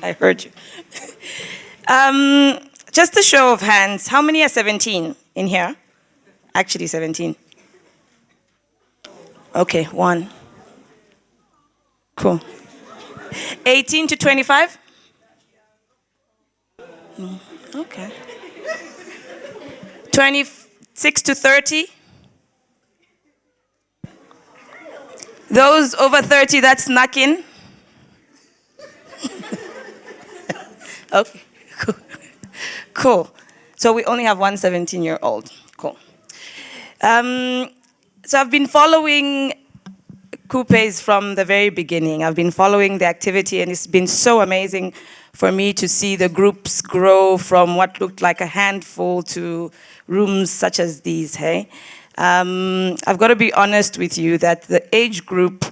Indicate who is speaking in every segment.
Speaker 1: I heard you. Just a show of hands. How many are 17 in here? Actually 17. Okay, one. Cool. 18 to 25? Okay. 26 to 30? Those over 30 that snuck in? Okay, cool. Cool. So we only have one 17-year-old. Cool. So I've been following Kupes from the very beginning. I've been following the activity, and it's been so amazing for me to see the groups grow from what looked like a handful to rooms such as these, hey? I've got to be honest with you that the age group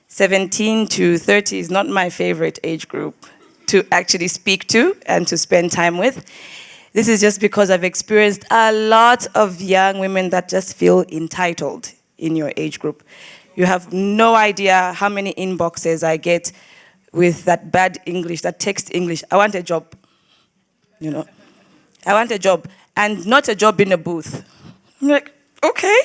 Speaker 1: 17 to 30 is not my favorite age group to actually speak to and to spend time with. This is just because I've experienced a lot of young women that just feel entitled in your age group. You have no idea how many inboxes I get with that bad English, that text English. I want a job, you know. I want a job, and not a job in a booth. I'm like, okay.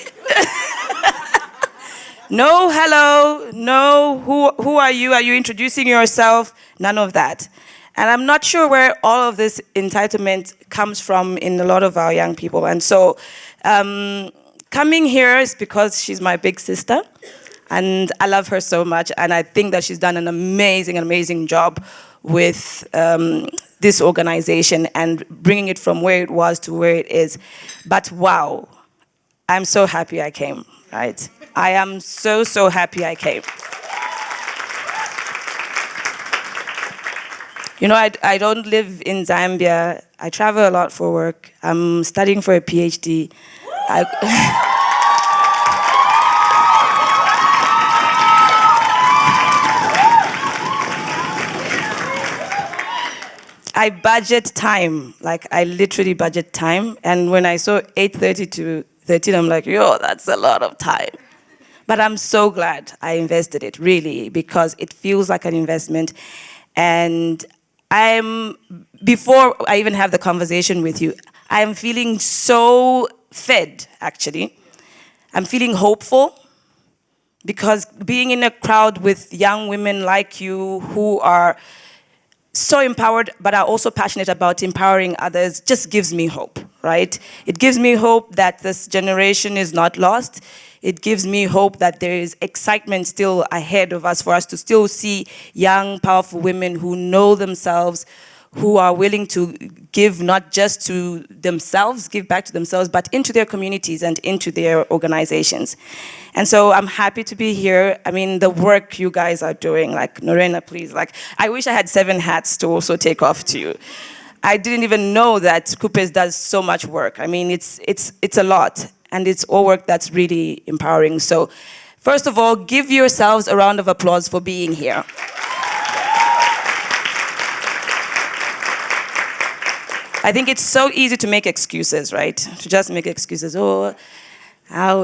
Speaker 1: No, hello, no, who are you? Are you introducing yourself? None of that. And I'm not sure where all of this entitlement comes from in a lot of our young people. And so coming here is because she's my big sister, and I love her so much, and I think that she's done an amazing job with this organization and bringing it from where it was to where it is. But wow, I'm so happy I came, right? I am so happy I came. You know, I don't live in Zambia. I travel a lot for work. I'm studying for a PhD. I budget time, like I literally budget time. And when I saw 8:30 to 13, I'm like, yo, that's a lot of time. But I'm so glad I invested it, really, because it feels like an investment. And before I even have the conversation with you, I'm feeling so fed, actually. I'm feeling hopeful, because being in a crowd with young women like you who are so empowered, but are also passionate about empowering others, just gives me hope, right? It gives me hope that this generation is not lost. It gives me hope that there is excitement still ahead of us for us to still see young, powerful women who know themselves, who are willing to give not just to themselves, give back to themselves, but into their communities and into their organizations. And so I'm happy to be here. I mean, the work you guys are doing, like Norena, please, like, I wish I had 7 hats to also take off to you. I didn't even know that Kupes does so much work. I mean, it's a lot, and it's all work that's really empowering. So first of all, give yourselves a round of applause for being here. I think it's so easy to make excuses, right? To just make excuses. Oh, so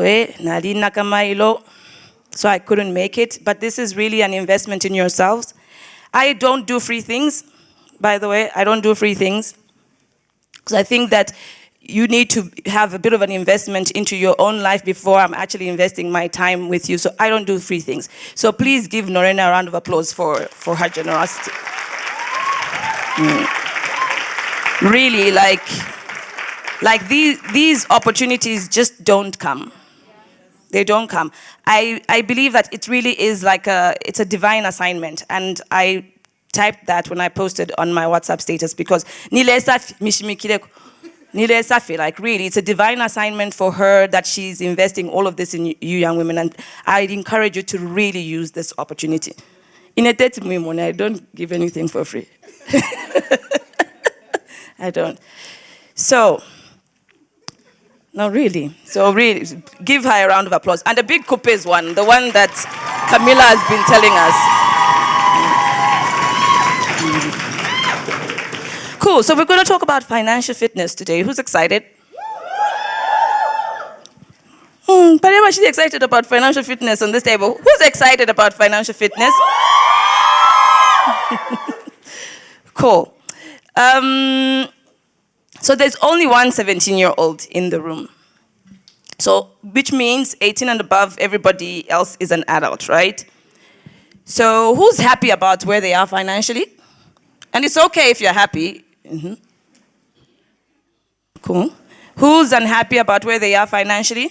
Speaker 1: I couldn't make it. But this is really an investment in yourselves. I don't do free things, by the way. I don't do free things. Because I think that you need to have a bit of an investment into your own life before I'm actually investing my time with you. So I don't do free things. So please give Norena a round of applause for her generosity. Really, like these opportunities just don't come. They don't come. I believe that it really is like it's a divine assignment, and I typed that when I posted on my WhatsApp status, because like really, it's a divine assignment for her that she's investing all of this in you young women, and I'd encourage you to really use this opportunity. In a date, I don't give anything for free. I don't. So, no, really. So, really, give her a round of applause. And a big Kupes one, the one that Camilla has been telling us. Cool. So, we're going to talk about financial fitness today. Who's excited? But everybody's excited about financial fitness on this table. Who's excited about financial fitness? Cool. So there's only one 17-year-old in the room. So, which means 18 and above, everybody else is an adult, right? So who's happy about where they are financially? And it's okay if you're happy. Mm-hmm. Cool. Who's unhappy about where they are financially?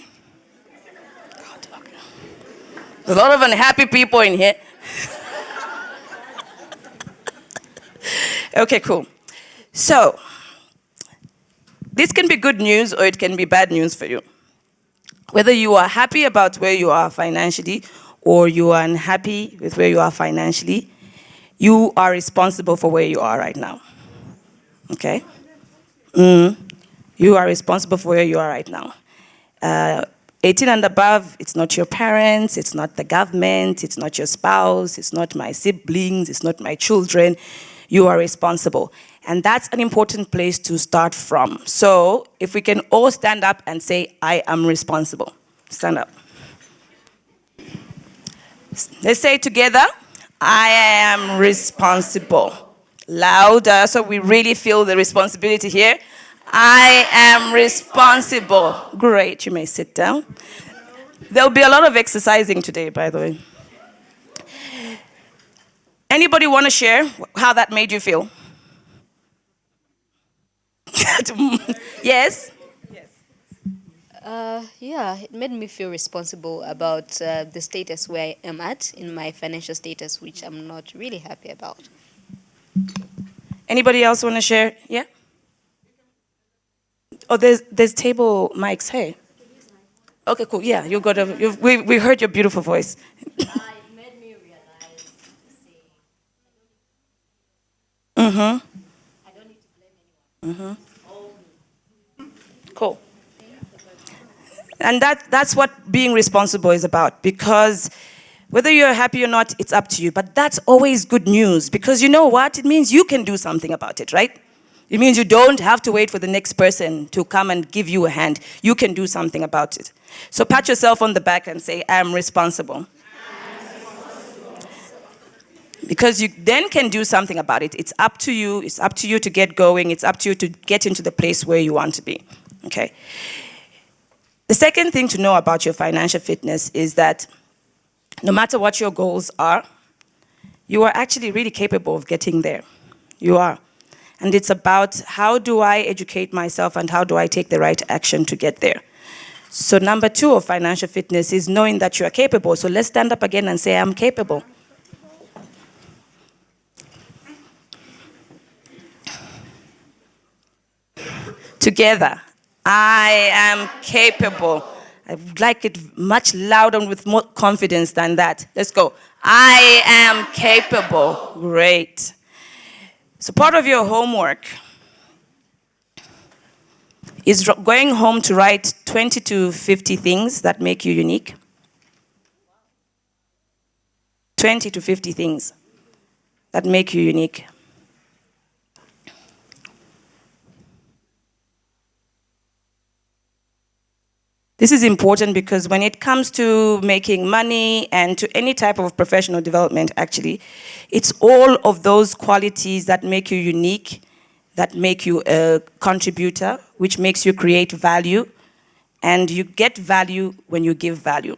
Speaker 1: God, okay. There's a lot of unhappy people in here. Okay, cool. So, this can be good news or it can be bad news for you. Whether you are happy about where you are financially or you are unhappy with where you are financially, you are responsible for where you are right now. Okay? You are responsible for where you are right now. 18 and above, it's not your parents, it's not the government, it's not your spouse, it's not my siblings, it's not my children. You are responsible. And that's an important place to start from. So if we can all stand up and say, I am responsible. Stand up. Let's say together, I am responsible. Louder, so we really feel the responsibility here. I am responsible. Great, you may sit down. There'll be a lot of exercising today, by the way. Anybody want to share how that made you feel? Yes?
Speaker 2: Yeah, it made me feel responsible about the status where I am at in my financial status, which I'm not really happy about.
Speaker 1: Anybody else want to share? Yeah? Oh, there's table mics. Hey. Okay, cool. Yeah, you got we heard your beautiful voice.
Speaker 3: It made me realize,
Speaker 1: Mm-hmm.
Speaker 3: I don't need to blame anyone.
Speaker 1: Cool. And that's what being responsible is about, because whether you're happy or not, it's up to you. But that's always good news, because you know what? It means you can do something about it, right? It means you don't have to wait for the next person to come and give you a hand. You can do something about it. So pat yourself on the back and say, I am responsible. Because you then can do something about it. It's up to you. It's up to you to get going. It's up to you to get into the place where you want to be. Okay. The second thing to know about your financial fitness is that no matter what your goals are, you are actually really capable of getting there. You are. And it's about how do I educate myself and how do I take the right action to get there. So number 2 of financial fitness is knowing that you are capable. So let's stand up again and say, I'm capable. Together, I am capable. I would like it much louder and with more confidence than that. Let's go. I am capable. Great. So part of your homework is going home to write 20 to 50 things that make you unique. 20 to 50 things that make you unique. This is important because when it comes to making money and to any type of professional development, actually, it's all of those qualities that make you unique, that make you a contributor, which makes you create value, and you get value when you give value,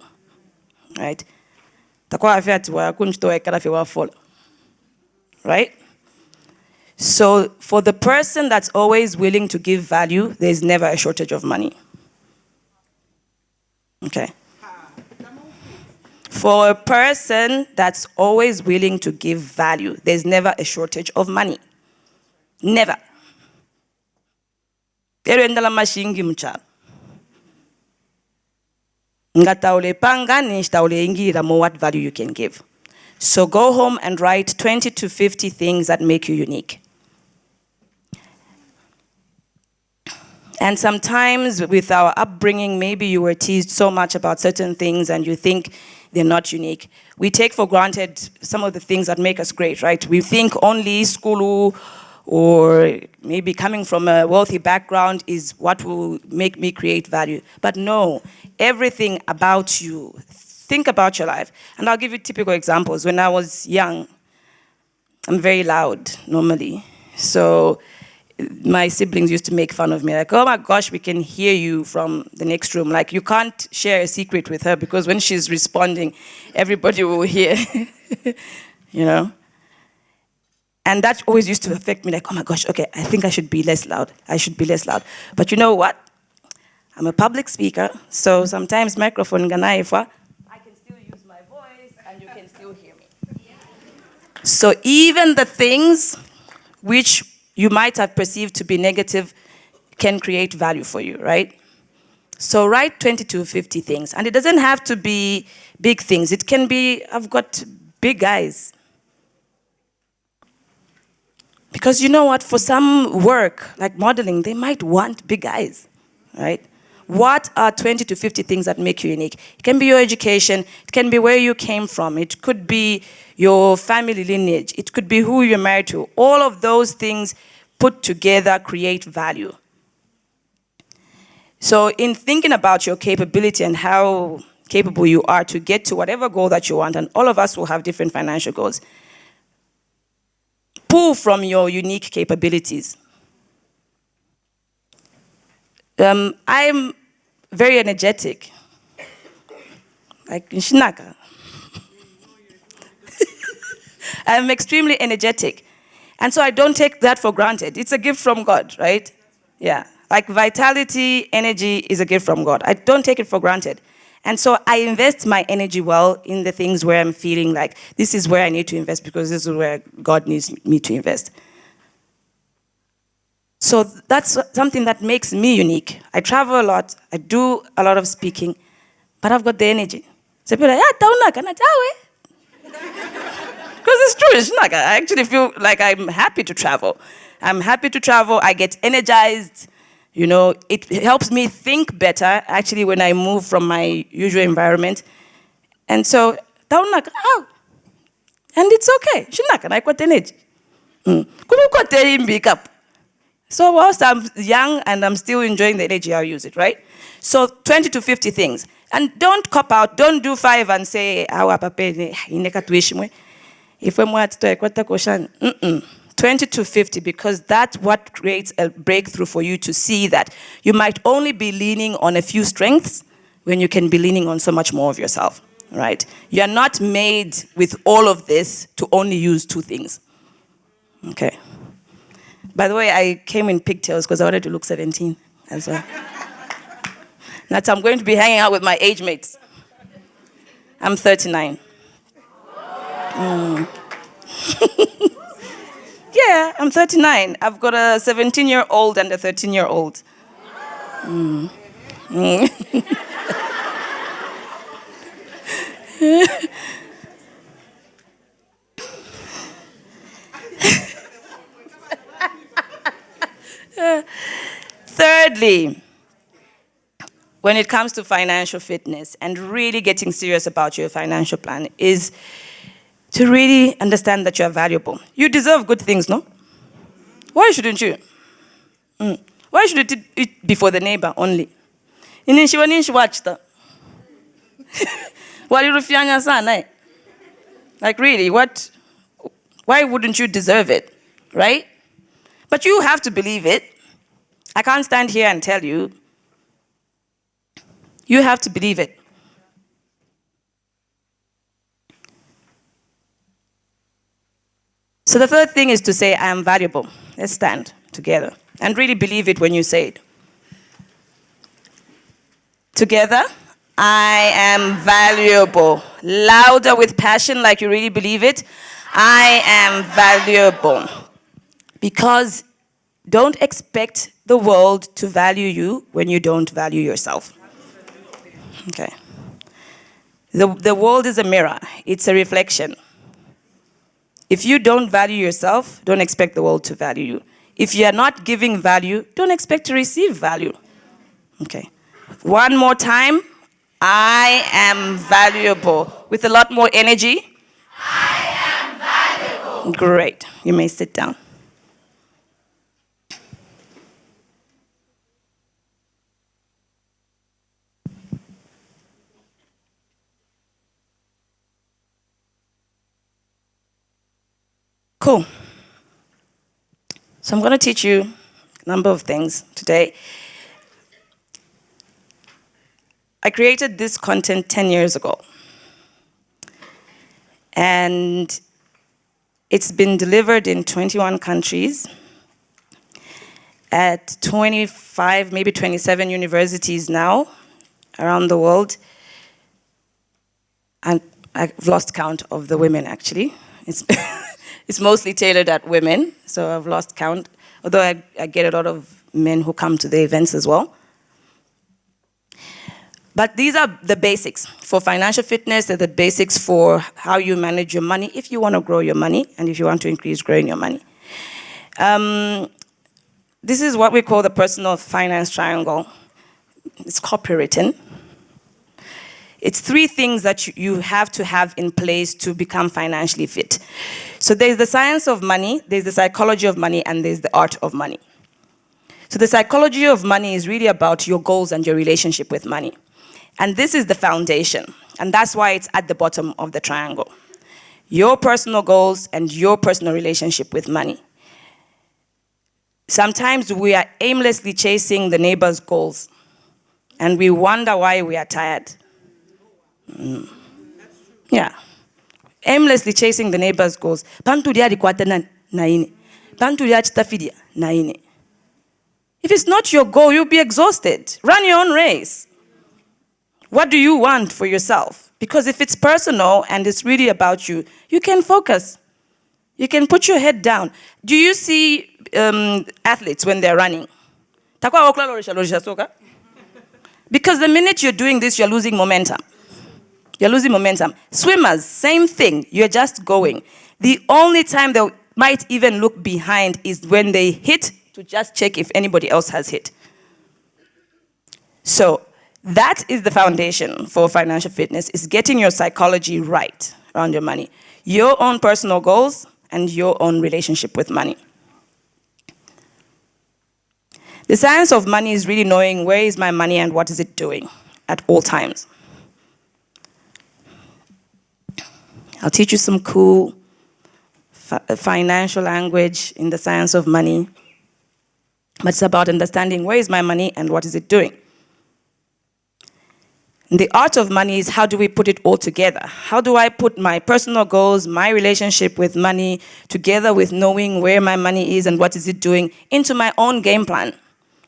Speaker 1: right? Right? So for the person that's always willing to give value, there's never a shortage of money. Okay. For a person that's always willing to give value, there's never a shortage of money. Never. What value you can give. So go home and write 20 to 50 things that make you unique. And sometimes with our upbringing, maybe you were teased so much about certain things and you think they're not unique. We take for granted some of the things that make us great, right? We think only school or maybe coming from a wealthy background is what will make me create value. But no, everything about you, think about your life. And I'll give you typical examples. When I was young, I'm very loud normally. So my siblings used to make fun of me, like, oh my gosh, we can hear you from the next room. Like, you can't share a secret with her because when she's responding, everybody will hear, you know? And that always used to affect me, like, oh my gosh, okay, I think I should be less loud. I should be less loud. But you know what? I'm a public speaker, so sometimes microphone ganaifa, I can still use my voice and you can still hear me. So even the things which you might have perceived to be negative can create value for you, right? So write 20 to 50 things. And it doesn't have to be big things. It can be, I've got big eyes. Because you know what, for some work, like modeling, they might want big eyes, right? What are 20 to 50 things that make you unique? It can be your education, it can be where you came from, it could be your family lineage, it could be who you're married to. All of those things put together create value. So in thinking about your capability and how capable you are to get to whatever goal that you want, and all of us will have different financial goals, pull from your unique capabilities. I'm very energetic, like Nshinaka. I'm extremely energetic. And so I don't take that for granted. It's a gift from God, right? Yeah. Like vitality, energy is a gift from God. I don't take it for granted. And so I invest my energy well in the things where I'm feeling like this is where I need to invest because this is where God needs me to invest. So that's something that makes me unique. I travel a lot, I do a lot of speaking, but I've got the energy. So people are like, because it's true, it's not. I actually feel like I'm happy to travel. I'm happy to travel, I get energized, you know, it helps me think better, actually, when I move from my usual environment. And so, and it's okay, I got energy. So whilst I'm young and I'm still enjoying the energy, I'll use it, right? So 20 to 50 things. And don't cop out, don't do 5 and say, if I'm what to 20 to 50, because that's what creates a breakthrough for you to see that you might only be leaning on a few strengths when you can be leaning on so much more of yourself, right? You're not made with all of this to only use 2 things, okay? By the way, I came in pigtails because I wanted to look 17 as well. That's I'm going to be hanging out with my age mates. I'm 39. Yeah, I'm 39. I've got a 17-year-old and a 13-year-old. Thirdly, when it comes to financial fitness and really getting serious about your financial plan is to really understand that you're valuable. You deserve good things, no? Why shouldn't you? Why should it be for the neighbor only? Like really, what? Why wouldn't you deserve it, right? But you have to believe it. I can't stand here and tell you. You have to believe it. So the third thing is to say, I am valuable. Let's stand together and really believe it when you say it. Together, I am valuable. Louder with passion, like you really believe it. I am valuable. Because don't expect the world to value you when you don't value yourself. Okay. The world is a mirror. It's a reflection. If you don't value yourself, don't expect the world to value you. If you are not giving value, don't expect to receive value. Okay. One more time. I am valuable. With a lot more energy. I am valuable. Great. You may sit down. Cool. So I'm going to teach you a number of things today. I created this content 10 years ago. And it's been delivered in 21 countries at 25, maybe 27 universities now around the world. And I've lost count of the women, actually. It's, it's mostly tailored at women, so I've lost count. Although I get a lot of men who come to the events as well. But these are the basics for financial fitness. They're the basics for how you manage your money if you want to grow your money and if you want to increase growing your money. This is what we call the personal finance triangle. It's copywritten. It's 3 things that you have to have in place to become financially fit. So there's the science of money, there's the psychology of money, and there's the art of money. So the psychology of money is really about your goals and your relationship with money. And this is the foundation. And that's why it's at the bottom of the triangle. Your personal goals and your personal relationship with money. Sometimes we are aimlessly chasing the neighbor's goals. And we wonder why we are tired. Yeah. Aimlessly chasing the neighbor's goals. If it's not your goal, you'll be exhausted. Run your own race. What do you want for yourself? Because if it's personal and it's really about you, you can focus. You can put your head down. Do you see athletes when they're running? Because the minute you're doing this, you're losing momentum. You're losing momentum. Swimmers, same thing. You're just going. The only time they might even look behind is when they hit to just check if anybody else has hit. So that is the foundation for financial fitness, is getting your psychology right around your money. Your own personal goals and your own relationship with money. The science of money is really knowing where is my money and what is it doing at all times. I'll teach you some cool financial language in the science of money. But it's about understanding where is my money and what is it doing. And the art of money is how do we put it all together? How do I put my personal goals, my relationship with money, together with knowing where my money is and what is it doing into my own game plan?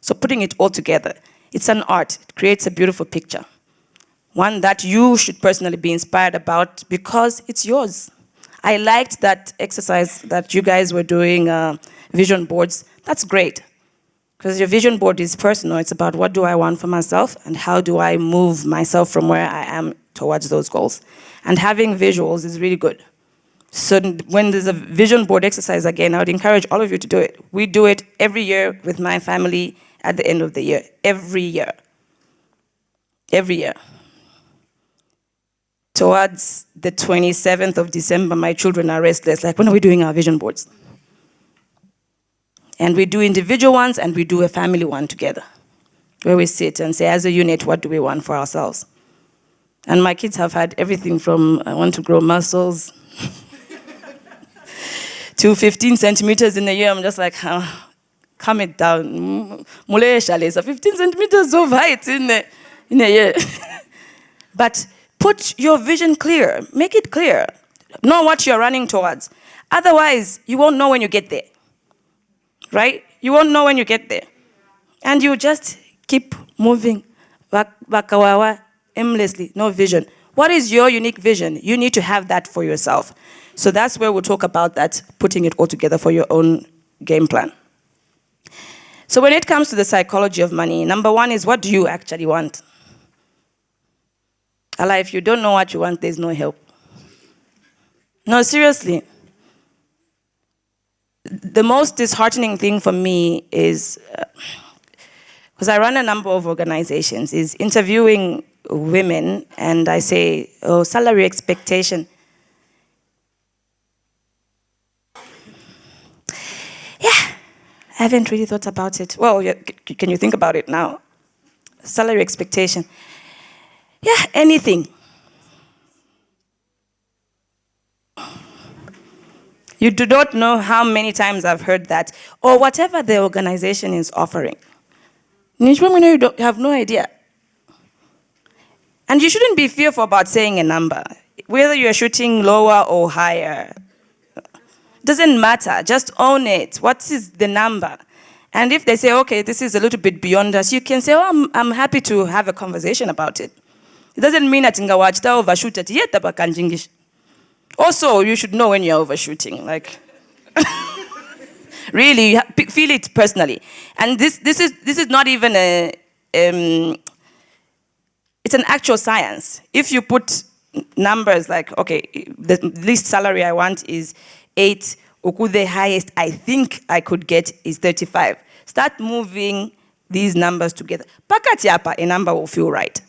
Speaker 1: So putting it all together. It's an art. It creates a beautiful picture. One that you should personally be inspired about because it's yours. I liked that exercise that you guys were doing, vision boards. That's great. Because your vision board is personal. It's about what do I want for myself and how do I move myself from where I am towards those goals. And having visuals is really good. So when there's a vision board exercise again, I would encourage all of you to do it. We do it every year with my family at the end of the year. Every year. Every year. Towards the 27th of December, my children are restless. Like, when are we doing our vision boards? And we do individual ones and we do a family one together, where we sit and say, as a unit, what do we want for ourselves? And my kids have had everything from, I want to grow muscles, to 15 centimeters in a year. I'm just like, calm it down. 15 centimeters of height in a year. But put your vision clear. Make it clear. Know what you're running towards. Otherwise, you won't know when you get there. Right? You won't know when you get there. And you just keep moving aimlessly, no vision. What is your unique vision? You need to have that for yourself. So that's where we'll talk about that, putting it all together for your own game plan. So when it comes to the psychology of money, number 1 is, what do you actually want? Allah, if you don't know what you want, there's no help. No, seriously. The most disheartening thing for me is, because I run a number of organizations, is interviewing women and I say, oh, salary expectation. Yeah, I haven't really thought about it. Well, can you think about it now? Salary expectation. Yeah, anything. You do not know how many times I've heard that, or whatever the organization is offering. You have no idea. And you shouldn't be fearful about saying a number, whether you're shooting lower or higher. Doesn't matter, just own it. What is the number? And if they say, okay, this is a little bit beyond us, you can say, oh, I'm happy to have a conversation about it. It doesn't mean that inga wachita overshoot it yet abakanjingish. Also, you should know when you're overshooting. Like, really, feel it personally. And this is not even a. It's an actual science. If you put numbers like, okay, the least salary I want is 8. The highest I think I could get is 35. Start moving these numbers together. Pakati hapa, a number will feel right.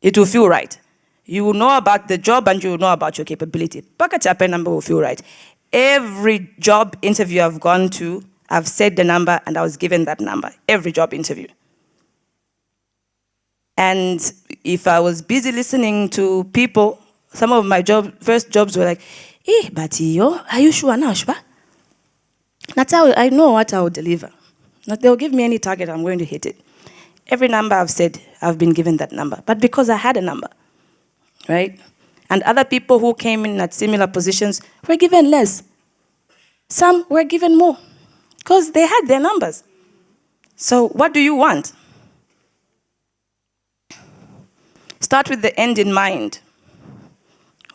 Speaker 1: It will feel right. You will know about the job and you will know about your capability. Pakati hapa, a number will feel right. Every job interview I've gone to, I've said the number and I was given that number. Every job interview. And if I was busy listening to people, some of my first jobs were like, but are you sure now, Shba? That's how I know what I will deliver. Not they'll give me any target, I'm going to hit it. Every number I've said, I've been given that number. But because I had a number, right? And other people who came in at similar positions were given less. Some were given more because they had their numbers. So what do you want? Start with the end in mind.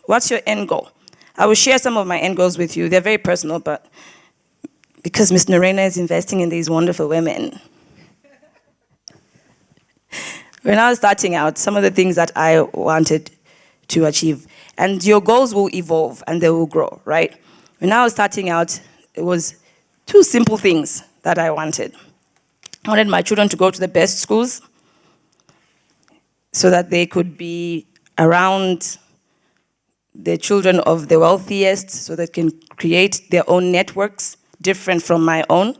Speaker 1: What's your end goal? I will share some of my end goals with you. They're very personal, but because Ms. Norena is investing in these wonderful women. When I was starting out, some of the things that I wanted to achieve, and your goals will evolve and they will grow, right? When I was starting out, it was 2 simple things that I wanted. I wanted my children to go to the best schools so that they could be around the children of the wealthiest, so they can create their own networks different from my own.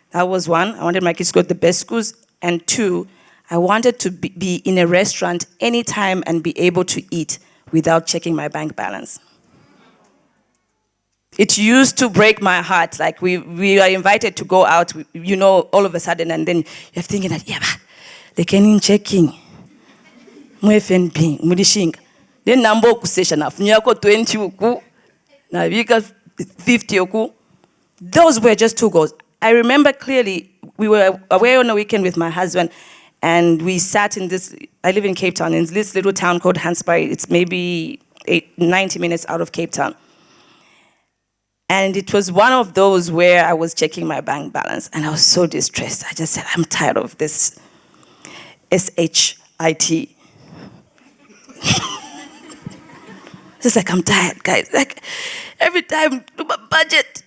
Speaker 1: That was 1. I wanted my kids to go to the best schools. And 2, I wanted to be in a restaurant anytime and be able to eat without checking my bank balance. It used to break my heart. Like we are invited to go out, you know, all of a sudden, and then you're thinking that, yeah, they can in checking. Then number session of 20 uku, na 50 uku. Those were just 2 goals. I remember clearly, we were away on a weekend with my husband, and we sat in this, I live in Cape Town, in this little town called Hansbury. It's maybe 90 minutes out of Cape Town. And it was one of those where I was checking my bank balance, and I was so distressed. I just said, I'm tired of this SHIT. Just like, I'm tired, guys. Like, every time, budget.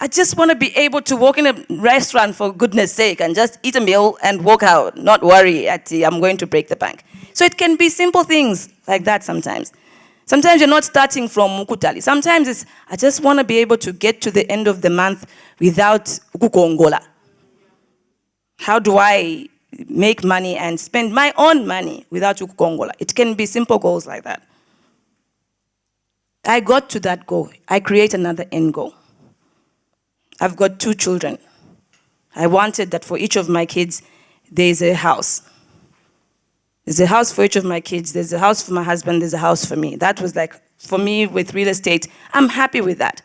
Speaker 1: I just want to be able to walk in a restaurant for goodness sake and just eat a meal and walk out, not worry I'm going to break the bank. So it can be simple things like that sometimes. Sometimes you're not starting from mukutali. Sometimes it's, I just want to be able to get to the end of the month without ukukongola. How do I make money and spend my own money without ukukongola? It can be simple goals like that. I got to that goal. I create another end goal. I've got 2 children. I wanted that for each of my kids, there's a house. There's a house for each of my kids. There's a house for my husband. There's a house for me. That was like, for me with real estate, I'm happy with that.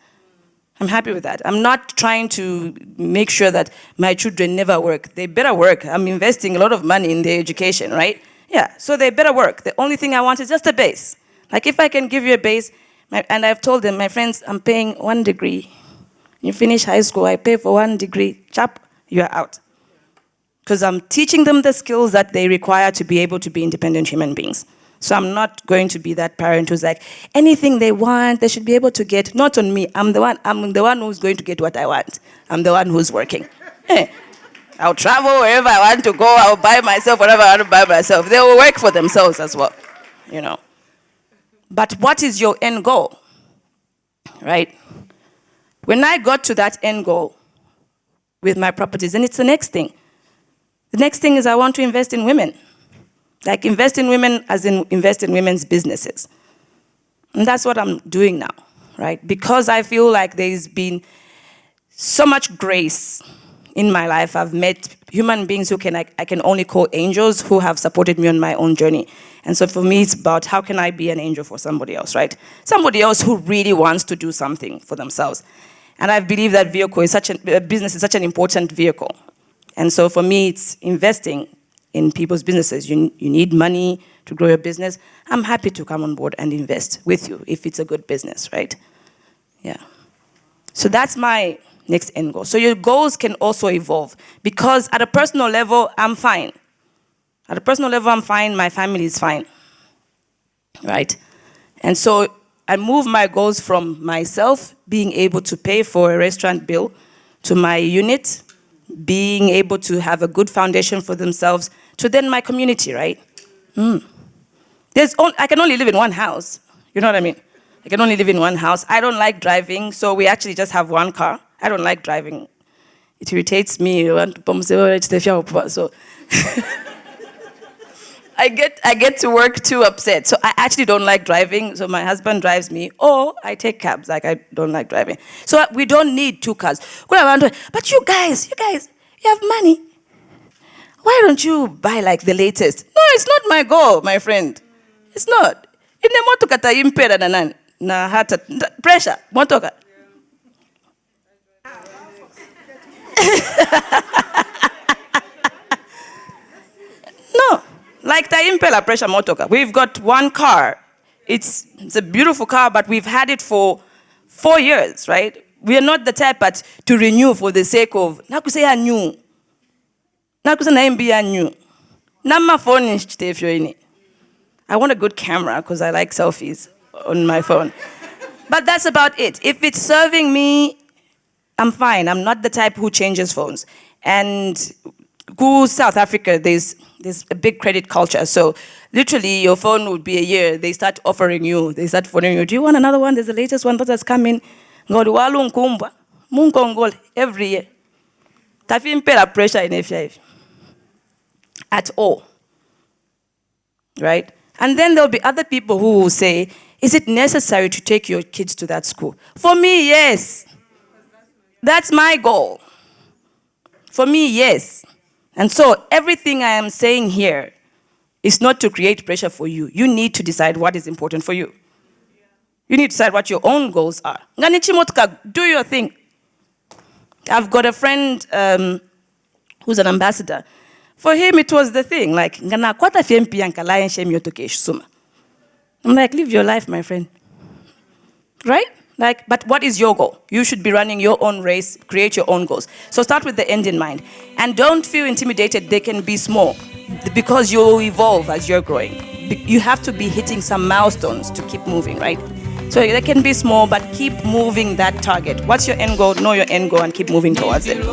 Speaker 1: I'm happy with that. I'm not trying to make sure that my children never work. They better work. I'm investing a lot of money in their education, right? Yeah, so they better work. The only thing I want is just a base. Like if I can give you a base, and I've told them, my friends, I'm paying 1 degree. You finish high school, I pay for 1 degree. Chap, you're out. Because I'm teaching them the skills that they require to be able to be independent human beings. So I'm not going to be that parent who's like, anything they want, they should be able to get. Not on me. I'm the one who's going to get what I want. I'm the one who's working. I'll travel wherever I want to go. I'll buy myself whatever I want to buy myself. They will work for themselves as well, you know. But what is your end goal, right? When I got to that end goal with my properties, and it's the next thing. The next thing is I want to invest in women. Like invest in women as in invest in women's businesses. And that's what I'm doing now. right? Because I feel like there's been so much grace in my life. I've met human beings who I can only call angels, who have supported me on my own journey. And so for me, it's about how can I be an angel for somebody else, right? Somebody else who really wants to do something for themselves. And I believe that business is such an important vehicle. And so for me, it's investing in people's businesses. You need money to grow your business. I'm happy to come on board and invest with you if it's a good business, right? Yeah. So that's my next end goal. So your goals can also evolve, because at a personal level, I'm fine. At a personal level, I'm fine. My family is fine, right? And so I move my goals from myself being able to pay for a restaurant bill to my unit being able to have a good foundation for themselves to then my community, right? I can only live in one house. You know what I mean? I can only live in one house. I don't like driving, so we actually just have one car. I don't like driving. It irritates me. So I get to work too upset. So I actually don't like driving. So my husband drives me, or I take cabs. Like, I don't like driving. So we don't need two cars. But you guys, you have money. Why don't you buy like the latest? No, it's not my goal, my friend. It's not. Na hata pressure motoka. No, like the Impala pressure motoka. We've got one car. It's a beautiful car, but we've had it for 4 years, right? We are not the type to renew for the sake of nakusaya new. Nakusana mbia new. Nama phone ini. I want a good camera because I like selfies on my phone. But that's about it. If it's serving me, I'm fine. I'm not the type who changes phones. And go South Africa, there's a big credit culture. So literally your phone would be a year. They start offering you. They start phoning you. Do you want another one? There's the latest one that's coming. Every year. Tafimpela pressure in F5. At all. Right? And then there'll be other people who will say, is it necessary to take your kids to that school? For me, yes. That's my goal. For me, yes. And so everything I am saying here is not to create pressure for you. You need to decide what is important for you. You need to decide what your own goals are. Do your thing. I've got a friend who's an ambassador. For him, it was the thing. Like, I'm like, live your life, my friend. Right? Like, but what is your goal? You should be running your own race, create your own goals. So start with the end in mind. And don't feel intimidated. They can be small because you'll evolve as you're growing. You have to be hitting some milestones to keep moving, right? So they can be small, but keep moving that target. What's your end goal? Know your end goal and keep moving towards it.